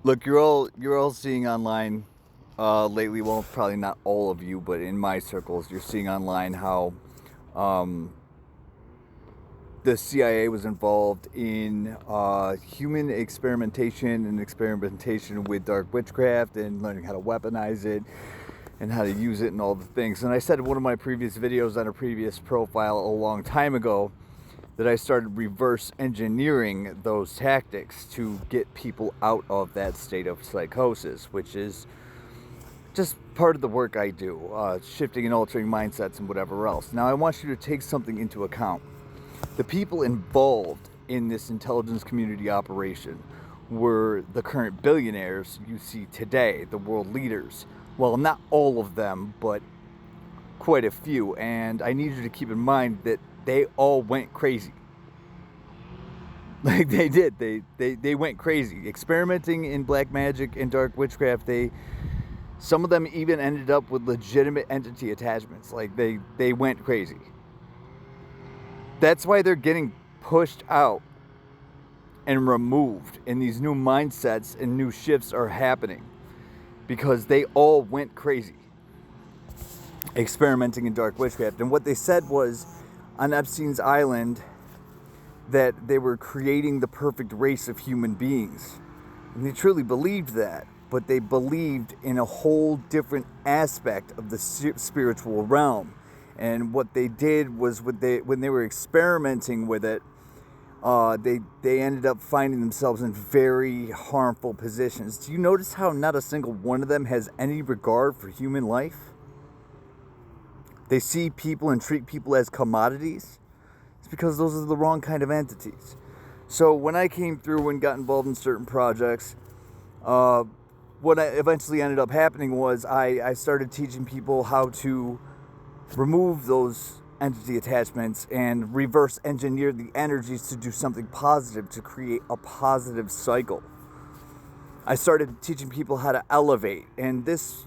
Look, you're all seeing online lately. Well, probably not all of you, but in my circles, you're seeing online how um, the CIA was involved in human experimentation and experimentation with dark witchcraft and learning how to weaponize it and how to use it and all the things. And I said in one of my previous videos on a previous profile a long time ago that I started reverse engineering those tactics to get people out of that state of psychosis, which is just part of the work I do, shifting and altering mindsets and whatever else. Now, I want you to take something into account. The people involved in this intelligence community operation were the current billionaires you see today, the world leaders. Well, not all of them, but quite a few. And I need you to keep in mind that they all went crazy. Like they did. They went crazy. Experimenting in black magic and dark witchcraft, some of them even ended up with legitimate entity attachments. Like they went crazy. That's why they're getting pushed out and removed, and these new mindsets and new shifts are happening because they all went crazy experimenting in dark witchcraft. And what they said was on Epstein's Island that they were creating the perfect race of human beings. And they truly believed that, but they believed in a whole different aspect of the spiritual realm. And what they did was when they were experimenting with it, they ended up finding themselves in very harmful positions. Do you notice how not a single one of them has any regard for human life? They see people and treat people as commodities. It's because those are the wrong kind of entities. So when I came through and got involved in certain projects, what eventually ended up happening was I started teaching people how to remove those entity attachments and reverse engineer the energies to do something positive, to create a positive cycle. I started teaching people how to elevate, and this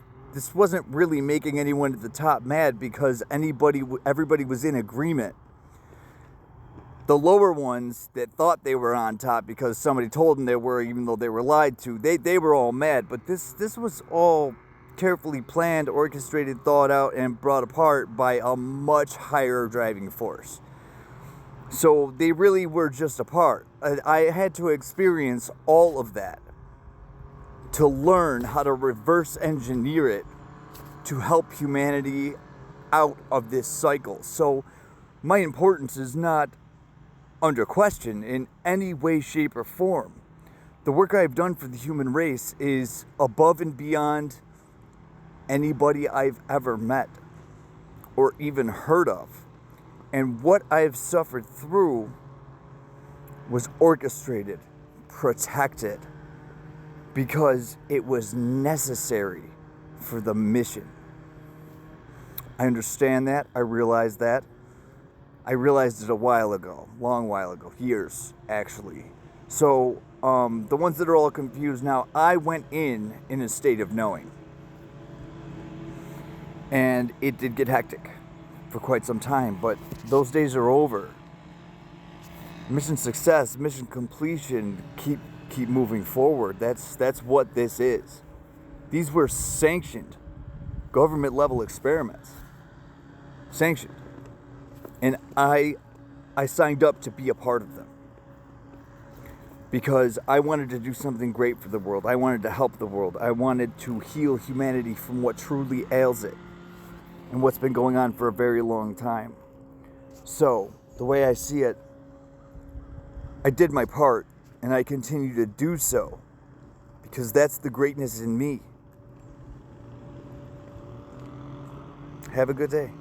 wasn't really making anyone at the top mad because everybody was in agreement. The lower ones that thought they were on top because somebody told them they were, even though they were lied to, they were all mad. But this was all carefully planned, orchestrated, thought out, and brought apart by a much higher driving force. So they really were just a part. I had to experience all of that to learn how to reverse engineer it to help humanity out of this cycle. So my importance is not under question in any way, shape, or form. The work I've done for the human race is above and beyond anybody I've ever met or even heard of. And what I've suffered through was orchestrated, protected, because it was necessary for the mission. I understand that. I realize that. I realized it a while ago, long while ago, years actually. So the ones that are all confused now, I went in a state of knowing. And it did get hectic for quite some time, but those days are over. Mission success, mission completion, keep moving forward. That's what this is. These were sanctioned government level experiments. Sanctioned. And I signed up to be a part of them because I wanted to do something great for the world. I wanted to help the world. I wanted to heal humanity from what truly ails it and what's been going on for a very long time. So, the way I see it, I did my part and I continue to do so because that's the greatness in me. Have a good day.